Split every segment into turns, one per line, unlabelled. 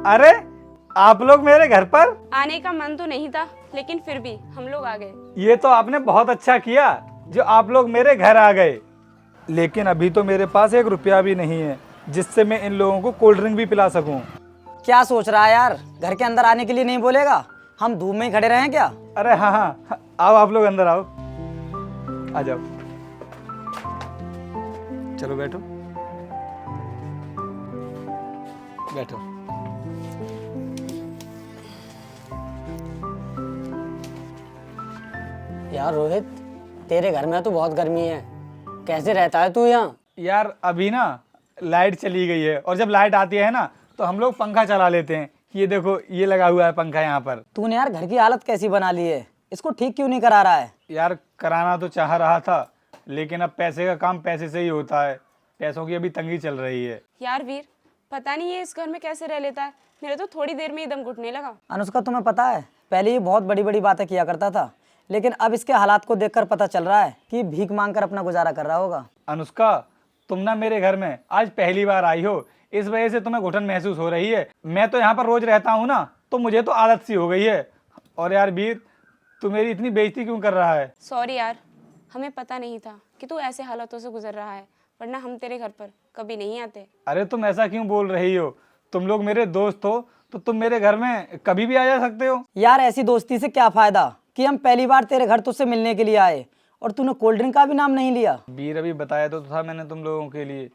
अरे आप लोग मेरे घर पर?
आने का मन तो नहीं था, लेकिन फिर भी हम लोग आ गए।
ये तो आपने बहुत अच्छा किया जो आप लोग मेरे घर आ गए। लेकिन अभी तो मेरे पास 1 रुपया भी नहीं है जिससे मैं इन लोगों को कोल्ड ड्रिंक भी पिला सकूं।
क्या सोच रहा है यार, घर के अंदर आने के लिए नहीं बोलेगा? हम धूप में ही खड़े रहें क्या?
अरे हाँ हाँ, आओ आप लोग अंदर आओ, आ जाओ, चलो बैठो बैठो।
यार रोहित, तेरे घर में तो बहुत गर्मी है, कैसे रहता है तू यहाँ?
यार अभी ना लाइट चली गई है और जब लाइट आती है ना तो हम लोग पंखा चला लेते हैं। ये देखो ये लगा हुआ है पंखा यहाँ पर।
तूने यार घर की हालत कैसी बना ली है, इसको ठीक क्यों नहीं करा रहा है?
यार कराना तो चाह रहा था, लेकिन अब पैसे का काम पैसे से ही होता है, पैसों की अभी तंगी चल रही है।
यार वीर, पता नहीं ये इस घर में कैसे रह लेता है। मेरे तो थोड़ी देर में ही दम घुटने लगा।
अनुष्का, तुम्हें पता है पहले ये बहुत बड़ी बड़ी बातें किया करता था, लेकिन अब इसके हालात को देखकर पता चल रहा है कि भीख मांग कर अपना गुजारा कर रहा होगा।
अनुष्का, तुम ना मेरे घर में आज पहली बार आई हो, इस वजह से तुम्हें घुटन महसूस हो रही है। मैं तो यहाँ पर रोज रहता हूँ ना, तो मुझे तो आदत सी हो गई है। और यार वीर, तू मेरी इतनी बेइज्जती क्यों कर रहा है?
सॉरी यार, हमें पता नहीं था कि तू ऐसे हालातों से गुजर रहा है, वरना हम तेरे घर पर कभी नहीं आते।
अरे तुम ऐसा क्यों बोल रही हो? तुम लोग मेरे दोस्त हो तो तुम मेरे घर में कभी भी आ जा सकते हो।
यार ऐसी दोस्ती से क्या फायदा कि हम पहली बार तेरे घर तुझसे मिलने के लिए आए और तूने कोल्ड ड्रिंक का भी नाम नहीं लिया।
वीर, अभी बताया तो था मैंने तुम लोगों के लिए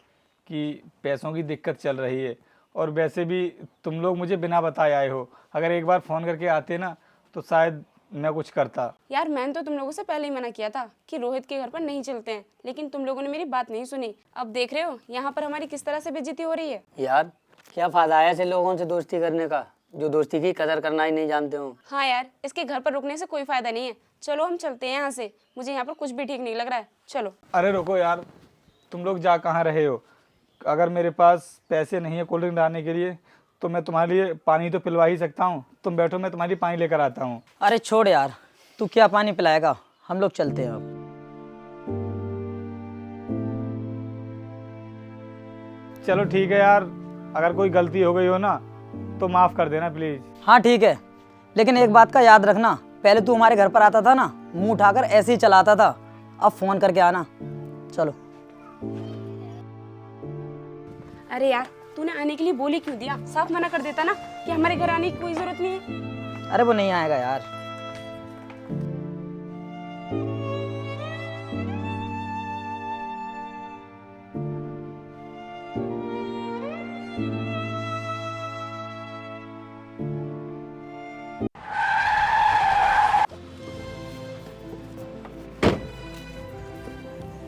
कि पैसों की दिक्कत चल रही है, और वैसे भी तुम लोग मुझे बिना बताए आए हो। अगर एक बार फ़ोन करके आते ना तो शायद मैं कुछ करता।
यार मैंने तो तुम लोगों से पहले ही मना किया था कि रोहित के घर पर नहीं चलते हैं, लेकिन तुम लोगों ने मेरी बात नहीं सुनी। अब देख रहे हो यहाँ पर हमारी किस तरह से बेइज्जती हो रही है।
यार क्या फायदा है ऐसे लोगों से दोस्ती करने का जो दोस्ती की कदर करना ही नहीं जानते हो।
हाँ यार, इसके घर पर रुकने से कोई फायदा नहीं है। चलो हम चलते हैं यहाँ से, मुझे यहाँ पर कुछ भी ठीक नहीं लग रहा है। चलो।
अरे रुको यार, तुम लोग जा कहाँ रहे हो? अगर मेरे पास पैसे नहीं है कोल्ड ड्रिंक लाने के लिए तो मैं तुम्हारे लिए पानी तो पिलवा ही सकता हूँ। तुम बैठो, मैं तुम्हारी पानी लेकर आता हूँ।
अरे छोड़ यार, तू क्या पानी पिलाएगा, हम लोग चलते हैं अब।
चलो ठीक है यार, अगर कोई गलती हो गई हो ना तो माफ़ कर देना प्लीज़।
हाँ ठीक है, लेकिन एक बात का याद रखना, पहले तू हमारे घर पर आता था ना, मुंह उठाकर ऐसे ही चलाता था, अब फोन करके आना। चलो।
अरे यार, तूने आने के लिए बोली क्यों दिया? साफ मना कर देता ना कि हमारे घर आने की कोई जरूरत नहीं है।
अरे वो नहीं आएगा यार।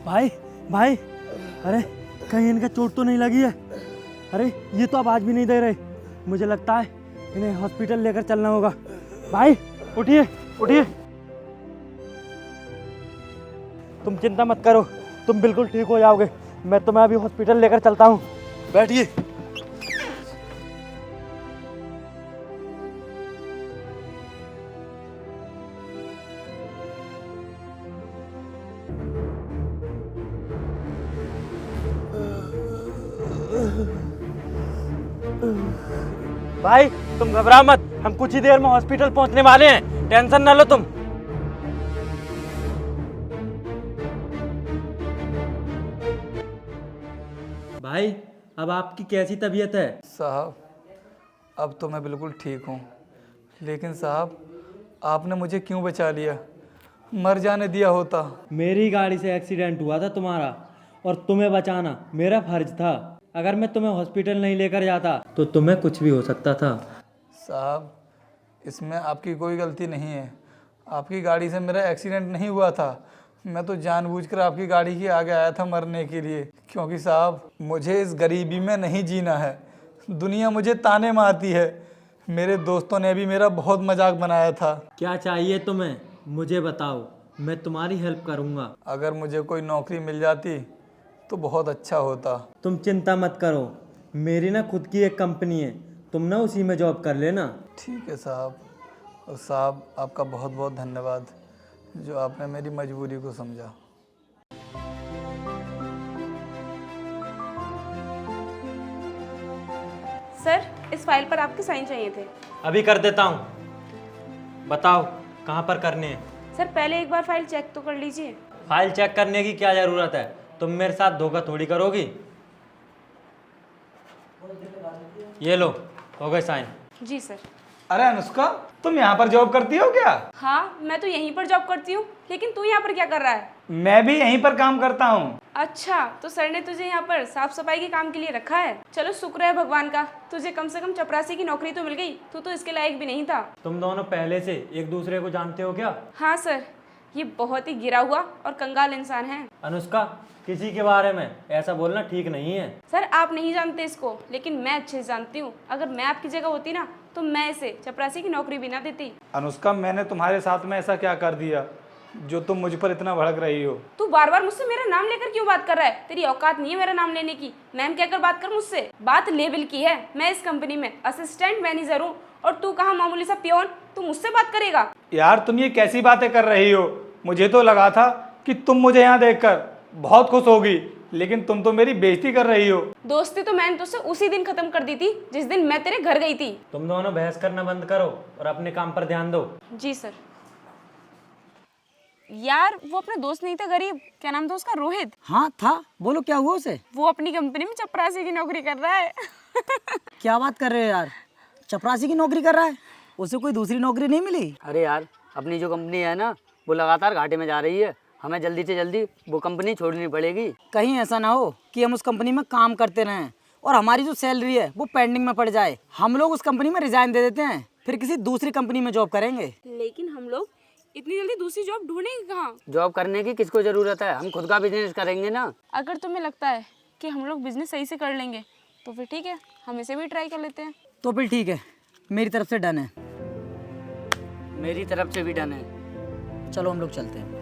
भाई भाई, अरे कहीं इनका चोट तो नहीं लगी है? अरे ये तो अब आज भी नहीं दे रहे, मुझे लगता है इन्हें हॉस्पिटल लेकर चलना होगा। भाई उठिए उठिए, तुम चिंता मत करो, तुम बिल्कुल ठीक हो जाओगे। मैं तुम्हें अभी हॉस्पिटल लेकर चलता हूँ, बैठिए। भाई तुम घबरा मत, हम कुछ ही देर में हॉस्पिटल पहुंचने वाले हैं, टेंशन ना लो तुम। भाई अब आपकी कैसी तबीयत है?
साहब, अब तो मैं बिल्कुल ठीक हूँ, लेकिन साहब आपने मुझे क्यों बचा लिया? मर जाने दिया होता।
मेरी गाड़ी से एक्सीडेंट हुआ था तुम्हारा, और तुम्हें बचाना मेरा फर्ज था। अगर मैं तुम्हें हॉस्पिटल नहीं लेकर जाता तो तुम्हें कुछ भी हो सकता था।
साहब, इसमें आपकी कोई गलती नहीं है। आपकी गाड़ी से मेरा एक्सीडेंट नहीं हुआ था, मैं तो जानबूझकर आपकी गाड़ी के आगे आया था मरने के लिए। क्योंकि साहब मुझे इस गरीबी में नहीं जीना है, दुनिया मुझे ताने मारती है। मेरे दोस्तों ने भी मेरा बहुत मजाक बनाया था।
क्या चाहिए तुम्हें, मुझे बताओ, मैं तुम्हारी हेल्प करूँगा।
अगर मुझे कोई नौकरी मिल जाती तो बहुत अच्छा होता।
तुम चिंता मत करो, मेरी ना खुद की एक कंपनी है, तुम ना उसी में जॉब कर लेना।
ठीक है साहब। और साहब आपका बहुत बहुत धन्यवाद जो आपने मेरी मजबूरी को समझा।
सर, इस फाइल पर आपके साइन चाहिए थे।
अभी कर देता हूँ। बताओ कहाँ पर करने हैं?
सर पहले एक बार फाइल चेक तो कर लीजिए।
फाइल चेक करने की क्या ज़रूरत है? तुम मेरे साथ धोखा थोड़ी करोगी। ये लो, हो गए साइन।
जी सर।
अरे अनुष्का, तुम यहाँ पर जॉब करती हो क्या?
हाँ, मैं तो यहीं पर जॉब करती हूँ, लेकिन तू यहाँ पर क्या कर रहा है?
मैं भी यहीं पर काम करता हूँ।
अच्छा, तो सर ने तुझे यहाँ पर साफ सफाई के काम के लिए रखा है। चलो शुक्र है भगवान का, तुझे कम से कम चपरासी की नौकरी तो मिल गई। तू तो इसके लायक भी नहीं था।
तुम दोनों पहले से एक दूसरे को जानते हो क्या?
हाँ सर, ये बहुत ही गिरा हुआ और कंगाल इंसान है।
अनुष्का, किसी के बारे में ऐसा बोलना ठीक नहीं है।
सर आप नहीं जानते इसको, लेकिन मैं अच्छे से जानती हूँ। अगर मैं आपकी जगह होती ना, तो मैं इसे चपरासी की नौकरी भी ना देती।
अनुष्का, मैंने तुम्हारे साथ में ऐसा क्या कर दिया जो तुम मुझ पर इतना भड़क रही हो?
तू बार बार मुझसे मेरा नाम लेकर क्यों बात कर रहा है? तेरी औकात नहीं है मेरा नाम लेने की। मैम कहकर बात कर मुझसे। बात लेवल की है। मैं इस कंपनी में असिस्टेंट मैनेजर हूँ और तू कहाँ मामूली सा पियोन। तू मुझसे बात करेगा?
यार तुम ये कैसी बातें कर रही हो? मुझे तो लगा था कि तुम मुझे यहाँ देखकर बहुत खुश होगी, लेकिन तुम तो मेरी बेइज्जती कर रही हो।
दोस्ती तो मैंने तुझसे उसी दिन खत्म कर दी थी जिस दिन मैं तेरे घर गई थी।
तुम दोनों बहस करना बंद करो और अपने काम पर ध्यान दो।
जी सर। यार वो अपना दोस्त नहीं था गरीब, क्या नाम था उसका? रोहित।
हाँ था, बोलो क्या हुआ उसे?
वो अपनी कंपनी में चपरासी की नौकरी कर रहा है।
क्या बात कर रहे हो यार, चपरासी की नौकरी कर रहा है? उसे कोई दूसरी नौकरी नहीं मिली?
अरे यार, अपनी जो कंपनी है ना, वो लगातार घाटे में जा रही है। हमें जल्दी से जल्दी वो कंपनी छोड़नी पड़ेगी।
कहीं ऐसा ना हो कि हम उस कंपनी में काम करते रहें और हमारी जो सैलरी है वो पेंडिंग में पड़ जाए। हम लोग उस कंपनी में रिजाइन दे देते हैं, फिर किसी दूसरी कंपनी में जॉब करेंगे।
लेकिन हम लोग इतनी जल्दी दूसरी जॉब ढूंढेंगे कहाँ?
जॉब करने की किसको ज़रूरत है? हम खुद का बिजनेस करेंगे ना।
अगर तुम्हें लगता है कि हम लोग बिजनेस सही से कर लेंगे तो फिर ठीक है, हम इसे भी ट्राई कर लेते हैं।
तो फिर ठीक है, मेरी तरफ से डन है।
मेरी तरफ से भी डन है।
चलो हम लोग चलते हैं।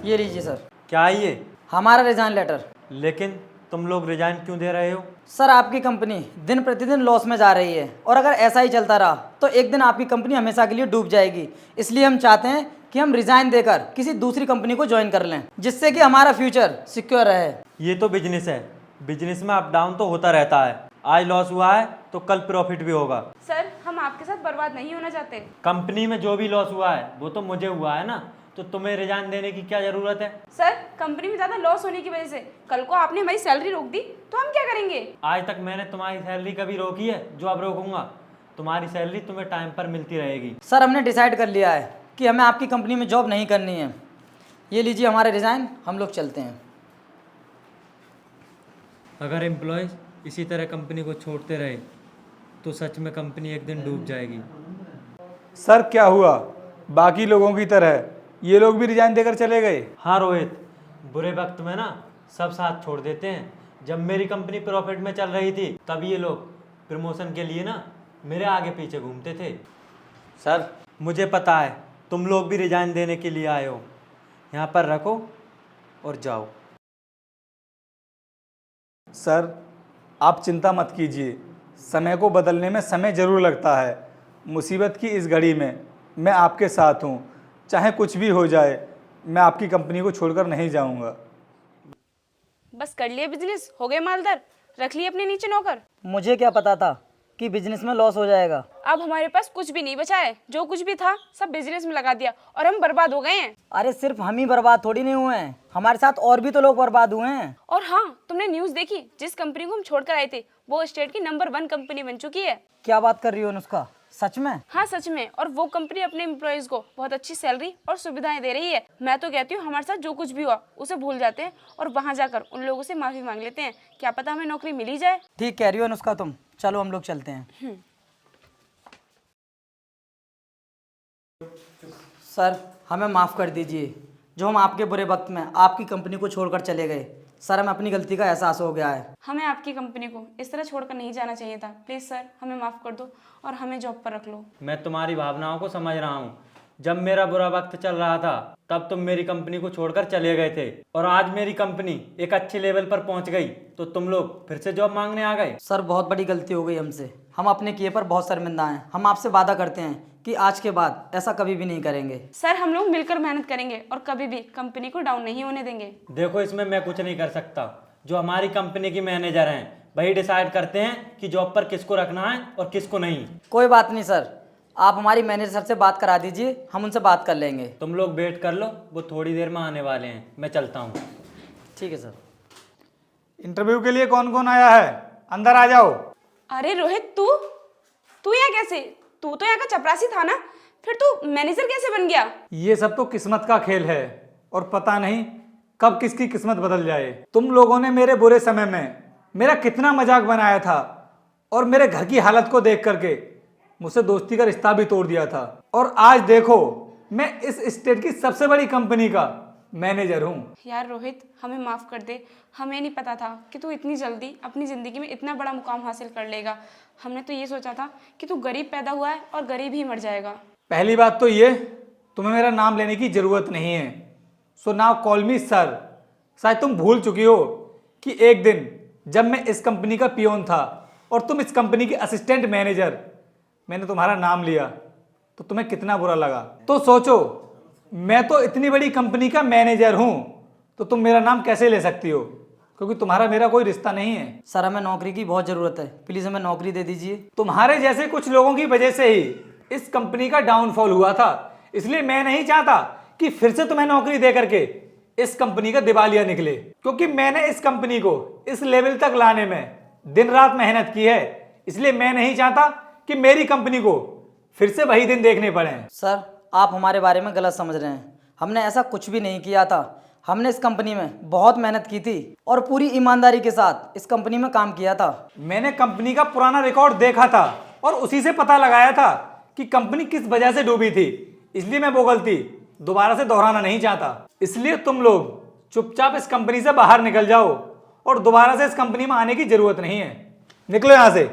ये लीजिए सर,
क्या है ये?
हमारा रिजाइन लेटर।
लेकिन तुम लोग रिजाइन क्यों दे रहे हो?
सर आपकी कंपनी दिन प्रतिदिन लॉस में जा रही है और अगर ऐसा ही चलता रहा तो एक दिन आपकी कंपनी हमेशा के लिए डूब जाएगी। इसलिए हम चाहते हैं कि हम रिजाइन देकर किसी दूसरी कंपनी को ज्वाइन कर लें, जिससे कि हमारा फ्यूचर सिक्योर रहे।
ये तो बिजनेस है, बिजनेस में अप डाउन तो होता रहता है। आज लॉस हुआ है तो कल प्रॉफिट भी होगा।
सर हम आपके साथ बर्बाद नहीं होना चाहते।
कंपनी में जो भी लॉस हुआ है वो तो मुझे हुआ है ना, तो तुम्हें रिजाइन देने की क्या ज़रूरत है?
सर कंपनी में ज़्यादा लॉस होने की वजह से कल को आपने हमारी सैलरी रोक दी तो हम क्या करेंगे?
आज तक मैंने तुम्हारी सैलरी कभी रोकी है जो अब रोकूंगा? तुम्हारी सैलरी तुम्हें टाइम पर मिलती रहेगी।
सर हमने डिसाइड कर लिया है कि हमें आपकी कंपनी में जॉब नहीं करनी है। ये लीजिए हमारे रिजाइन, हम लोग चलते हैं।
अगर एम्प्लॉयज़ इसी तरह कंपनी को छोड़ते रहे तो सच में कंपनी एक दिन डूब जाएगी।
सर क्या हुआ, बाकी लोगों की तरह ये लोग भी रिजाइन देकर चले गए?
हाँ रोहित, बुरे वक्त में ना सब साथ छोड़ देते हैं। जब मेरी कंपनी प्रॉफिट में चल रही थी तब ये लोग प्रमोशन के लिए ना मेरे आगे पीछे घूमते थे।
सर,
मुझे पता है तुम लोग भी रिजाइन देने के लिए आए हो। यहाँ पर रखो और जाओ।
सर आप चिंता मत कीजिए, समय को बदलने में समय ज़रूर लगता है। मुसीबत की इस घड़ी में मैं आपके साथ हूँ। चाहे कुछ भी हो जाए, मैं आपकी कंपनी को छोड़कर नहीं जाऊँगा।
बस कर लिए बिजनेस, हो गए मालदार, रख लिए अपने नीचे नौकर।
मुझे क्या पता था कि बिजनेस में लॉस हो जाएगा।
अब हमारे पास कुछ भी नहीं बचा है। जो कुछ भी था सब बिजनेस में लगा दिया और हम बर्बाद हो गए हैं।
अरे सिर्फ हम ही बर्बाद थोड़ी नहीं हुए हैं, हमारे साथ और भी तो लोग बर्बाद हुए हैं।
और हाँ, तुमने न्यूज़ देखी? जिस कंपनी को हम छोड़कर आए थे वो स्टेट की नंबर 1 कंपनी बन चुकी है।
क्या बात कर रही हो अनुष्का, सच में?
हाँ सच में। और वो कंपनी अपने एम्प्लॉयज को बहुत अच्छी सैलरी और सुविधाएं दे रही है। मैं तो कहती हूँ हमारे साथ जो कुछ भी हुआ उसे भूल जाते हैं और वहाँ जाकर उन लोगों से माफी मांग लेते हैं। क्या पता हमें नौकरी मिल ही जाए।
ठीक कह रही हो अनुष्का तुम। चलो हम लोग चलते हैं। सर हमें माफ़ कर दीजिए, जो हम आपके बुरे वक्त में आपकी कंपनी को छोड़कर चले गए। सर हमें अपनी गलती का एहसास हो गया है।
हमें आपकी कंपनी को इस तरह छोड़कर नहीं जाना चाहिए था। प्लीज़ सर हमें माफ़ कर दो और हमें जॉब पर रख लो।
मैं तुम्हारी भावनाओं को समझ रहा हूँ। जब मेरा बुरा वक्त चल रहा था तब तुम मेरी कंपनी को छोड़कर चले गए थे, और आज मेरी कंपनी एक अच्छे लेवल पर पहुँच गई तो तुम लोग फिर से जॉब मांगने आ गए।
सर बहुत बड़ी गलती हो गई हमसे, हम अपने किए पर बहुत शर्मिंदा हैं। हम आपसे वादा करते हैं कि आज के बाद ऐसा कभी भी नहीं करेंगे।
सर हम लोग मिलकर मेहनत करेंगे और कभी भी कंपनी को डाउन नहीं होने देंगे।
देखो, इसमें मैं कुछ नहीं कर सकता। जो हमारी कंपनी की मैनेजर हैं वही डिसाइड करते हैं कि जॉब पर किसको रखना है और किसको नहीं।
कोई बात नहीं सर, आप हमारी मैनेजर सर से बात करा दीजिए, हम उनसे बात कर लेंगे।
तुम लोग वेट कर लो, वो थोड़ी देर में आने वाले हैं। मैं चलता हूँ।
ठीक है सर।
इंटरव्यू के लिए कौन कौन आया है? अंदर आ जाओ।
अरे रोहित, तू यहाँ कैसे? तू तो यहाँ का चपरासी था ना, फिर तू मैनेजर कैसे बन गया?
ये सब तो किस्मत का खेल है और पता नहीं कब किसकी किस्मत बदल जाए। तुम लोगों ने मेरे बुरे समय में मेरा कितना मजाक बनाया था और मेरे घर की हालत को देख करके मुझसे दोस्ती का रिश्ता भी तोड़ दिया था। और आज देखो, मैं इस स्टेट की सबसे बड़ी कंपनी का मैनेजर हूँ।
यार रोहित, हमें माफ़ कर दे। हमें नहीं पता था कि तू इतनी जल्दी अपनी ज़िंदगी में इतना बड़ा मुकाम हासिल कर लेगा। हमने तो ये सोचा था कि तू गरीब पैदा हुआ है और गरीब ही मर जाएगा।
पहली बात तो ये, तुम्हें मेरा नाम लेने की ज़रूरत नहीं है। सो नाउ कॉल मी सर। शायद तुम भूल चुकी हो कि एक दिन जब मैं इस कंपनी का पियोन था और तुम इस कंपनी के असिस्टेंट मैनेजर, मैंने तुम्हारा नाम लिया तो तुम्हें कितना बुरा लगा। तो सोचो, मैं तो इतनी बड़ी कंपनी का मैनेजर हूं, तो तुम मेरा नाम कैसे ले सकती हो? क्योंकि तुम्हारा मेरा कोई रिश्ता नहीं है।
सर हमें नौकरी की बहुत ज़रूरत है, प्लीज़ हमें नौकरी दे दीजिए।
तुम्हारे जैसे कुछ लोगों की वजह से ही इस कंपनी का डाउनफॉल हुआ था, इसलिए मैं नहीं चाहता कि फिर से तुम्हें नौकरी दे करके इस कंपनी का दिवालिया निकले। क्योंकि मैंने इस कंपनी को इस लेवल तक लाने में दिन रात मेहनत की है, इसलिए मैं नहीं चाहता कि मेरी कंपनी को फिर से वही दिन देखने पड़े।
सर आप हमारे बारे में गलत समझ रहे हैं, हमने ऐसा कुछ भी नहीं किया था। हमने इस कंपनी में बहुत मेहनत की थी और पूरी ईमानदारी के साथ इस कंपनी में काम किया था।
मैंने कंपनी का पुराना रिकॉर्ड देखा था और उसी से पता लगाया था कि कंपनी किस वजह से डूबी थी, इसलिए मैं वो गलती दोबारा से दोहराना नहीं चाहता। इसलिए तुम लोग चुपचाप इस कंपनी से बाहर निकल जाओ और दोबारा से इस कंपनी में आने की जरूरत नहीं है। निकलो यहाँ से।